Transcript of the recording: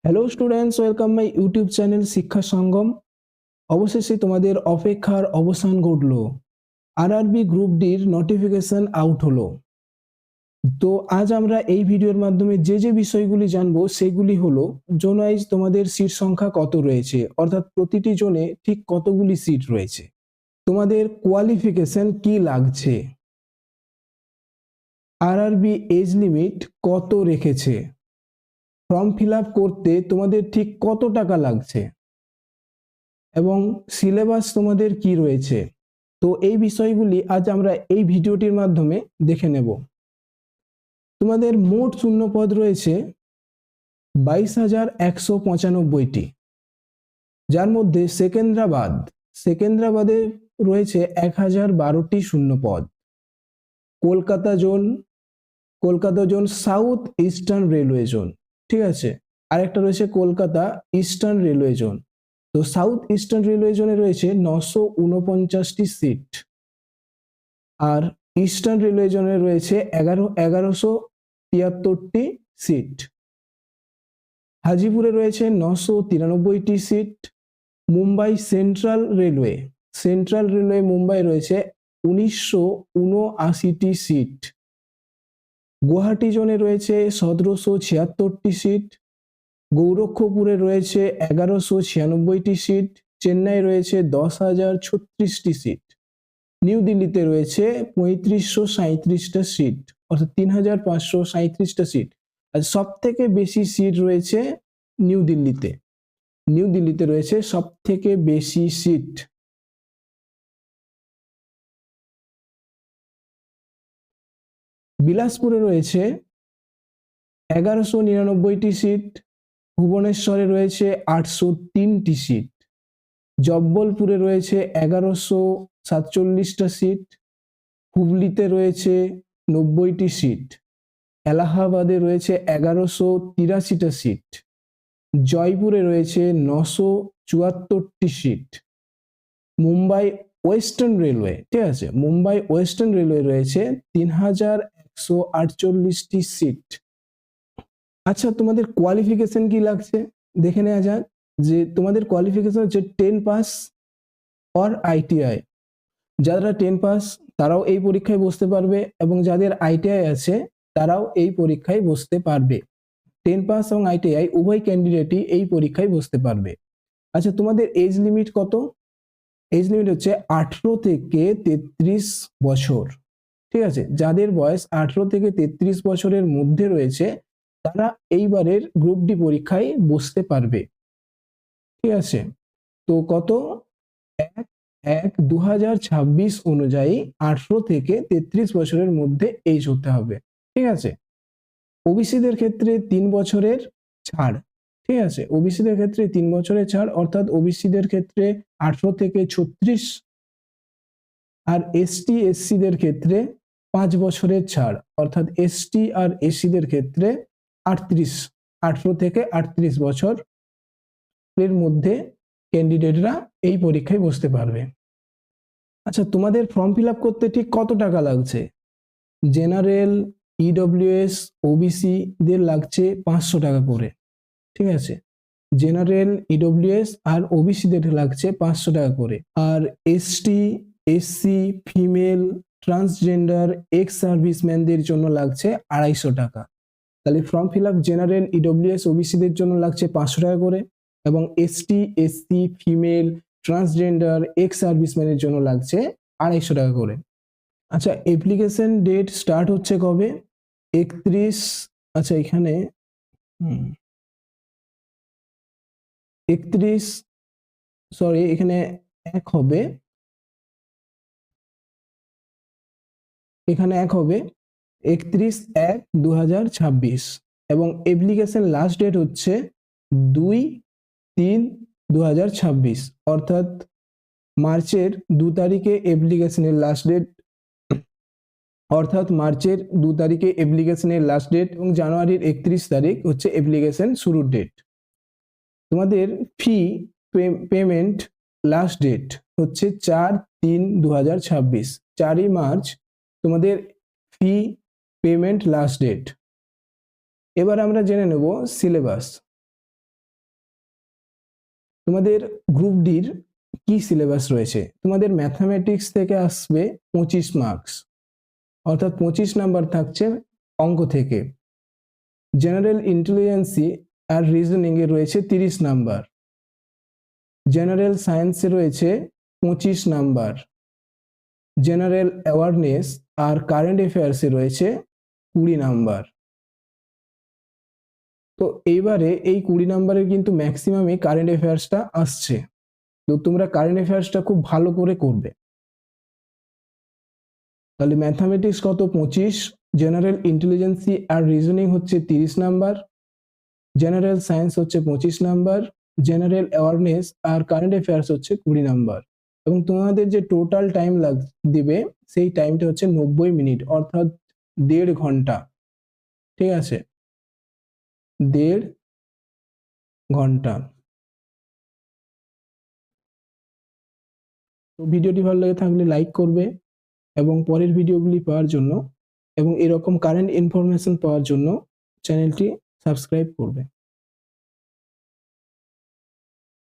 Hello students, welcome my YouTube channel শিক্ষা সঙ্গম। অবশেষে তোমাদের অপেক্ষার অবসান ঘটল। আরআরবি গ্রুপ ডির নোটিফিকেশন আউট হলো। তো আজ আমরা এই ভিডিওর মাধ্যমে যে বিষয়গুলি জানবো সেগুলি হলো জোন ওয়াইজ তোমাদের সিট সংখ্যা কত রয়েছে, অর্থাৎ প্রতিটি জোনে ঠিক কতগুলি সিট রয়েছে, তোমাদের কোয়ালিফিকেশন কি লাগছে, আরআরবি এজ লিমিট কত রেখেছে, ফর্ম ফিল আপ করতে তোমাদের ঠিক কত টাকা লাগছে এবং সিলেবাস তোমাদের কি রয়েছে। তো এই বিষয়গুলি আজ আমরা এই ভিডিওটির মাধ্যমে দেখে নেব। তোমাদের মোট শূন্যপদ রয়েছে 22,195টি, যার মধ্যে সেকেন্দ্রাবাদে রয়েছে 1012টি শূন্যপদ। Kolkata zone south eastern railway zone, ঠিক আছে। আরেকটা রয়েছে কলকাতা ইস্টার্ন রেলওয়ে জোন। তো সাউথ ইস্টার্ন রেলওয়ে জোনে রয়েছে 949টি সিট, আর ইস্টার্ন রেলওয়ে জোনে রয়েছে 1173টি সিট। হাজিপুরে রয়েছে 993টি seat. Mumbai central railway Mumbai রয়েছে 1979টি সিট। গুয়াহাটি জোনে রয়েছে 1776টি সিট। গোরক্ষপুরে রয়েছে 1196টি সিট। চেন্নাই রয়েছে 10,036টি সিট। নিউ দিল্লিতে রয়েছে 3537টা সিট, অর্থাৎ 3537টা সিট। আর সব থেকে বেশি সিট রয়েছে নিউ দিল্লিতে রয়েছে সব থেকে বেশি সিট। বিলাসপুরে রয়েছে 1199টি সিট। ভুবনেশ্বরে রয়েছে 803টি সিট। জব্বলপুরে রয়েছে 1147টা সিট। হুগলিতে রয়েছে 90টি সিট। এলাহাবাদে রয়েছে 1183টা সিট। জয়পুরে রয়েছে 974টি সিট। মুম্বাই ওয়েস্টার্ন রেলওয়ে, ঠিক আছে, মুম্বাই ওয়েস্টার্ন রেলওয়ে রয়েছে 3148টি সিট। আচ্ছা, তোমাদের কোয়ালিফিকেশন কি লাগছে দেখে নেওয়া যাক। যে তোমাদের কোয়ালিফিকেশন হচ্ছে 10 পাস অর আইটিআই। যারা 10 পাস তারাও এই পরীক্ষায় বসতে পারবে, এবং যাদের আইটিআই আছে তারাও এই পরীক্ষায় বসতে পারবে। 10 পাস এবং আইটিআই উভয় ক্যান্ডিডেটই এই পরীক্ষায় বসতে পারবে। আচ্ছা, তোমাদের এজ লিমিট কত? এজ লিমিট হচ্ছে 18 থেকে 33 বছর, ঠিক আছে। যাদের বয়স 18 থেকে 33 বছরের মধ্যে রয়েছে তারা এইবারের গ্রুপ ডি পরীক্ষায় বসতে পারবে, ঠিক আছে। তো কত? 1/1/2026 অনুযায়ী 18 থেকে 33 বছরের মধ্যে এজ হতে হবে, ঠিক আছে। ওবিসিদের ক্ষেত্রে 3 বছরের ছাড়, ঠিক আছে। ওবিসিদের ক্ষেত্রে 3 বছরের ছাড়, অর্থাৎ ওবিসিদের ক্ষেত্রে 18 থেকে 36, আর এসটি এসসিদের ক্ষেত্রে 5 বছরের ছাড়, অর্থাৎ এসটি আর এসসিদের ক্ষেত্রে 18 থেকে 38 বছর এর মধ্যে ক্যান্ডিডেটরা এই পরীক্ষায় বসতে পারবে। আচ্ছা, তোমাদের ফর্ম ফিল আপ করতে ঠিক কত টাকা লাগছে? জেনারেল, ইডব্লিউএস, ওবিসি দের লাগছে 500 টাকা করে, ঠিক আছে। জেনারেল, ইডব্লিউএস আর ওবিসিদের লাগছে 500 টাকা করে। আর ST, SC, female, transgender, ex সার্ভিসম্যানদের জন্য লাগছে 250 টাকা। তাহলে form fill up general, EWS, ওবিসিদের জন্য লাগছে 500 টাকা করে, এবং ST, SC, female, transgender, ex সার্ভিসম্যানের জন্য লাগছে 250 টাকা করে। আচ্ছা, অ্যাপ্লিকেশন ডেট স্টার্ট হচ্ছে কবে? 31, আচ্ছা এখানে 31, সরি এখানে 1 হবে, এখানে 1 হবে 31/1/2026, এবং অ্যাপ্লিকেশন লাস্ট ডেট হচ্ছে 2/3/2026, অর্থাৎ মার্চের 2 তারিখে অ্যাপ্লিকেশনের লাস্ট ডেট, এবং জানুয়ারির 31 তারিখ হচ্ছে অ্যাপ্লিকেশন শুরুর ডেট। তোমাদের ফি পেমেন্ট লাস্ট ডেট হচ্ছে 4/3/2026, 4ই মার্চ তোমাদের ফি পেমেন্ট লাস্ট ডেট। এবার আমরা জেনে নেব সিলেবাস। তোমাদের গ্রুপ ডির কি সিলেবাস রয়েছে? তোমাদের ম্যাথমেটিক্স থেকে আসবে 25 মার্কস, অর্থাৎ 25 নাম্বার থাকছে অঙ্ক থেকে। জেনারেল ইন্টেলিজেন্সি আর রিজনিং এ রয়েছে 30 নাম্বার, জেনারেল সায়েন্সে রয়েছে 25 নাম্বার, জেনারেল অ্যাওয়ারনেস আর কারেন্ট অ্যাফেয়ার্সে রয়েছে 20 নাম্বার। তো এইবারে এই 20 নাম্বারের কিন্তু ম্যাক্সিমামই কারেন্ট অ্যাফেয়ার্সটা আসছে, তো তোমরা কারেন্ট অ্যাফেয়ার্সটা খুব ভালো করে করবে। তাহলে ম্যাথমেটিক্স কত? 25, জেনারেল ইন্টেলিজেন্সি আর রিজনিং হচ্ছে 30 নাম্বার, জেনারেল সায়েন্স হচ্ছে 25 নাম্বার, জেনারেল অ্যাওয়ারনেস আর কারেন্ট অ্যাফেয়ার্স হচ্ছে 20 নাম্বার। এবং তোমাদের যে টোটাল টাইম দিবে সেই টাইমটা হচ্ছে 90 মিনিট, অর্থাৎ 1.5 ঘন্টা। ঠিক আছে, 1.5 ঘন্টা। তো ভিডিওটি ভালো লাগে থাকলে লাইক করবে এবং পরের ভিডিওগুলি পাওয়ার জন্য এবং এরকম কারেন্ট ইনফরমেশন পাওয়ার জন্য চ্যানেলটি সাবস্ক্রাইব করবে।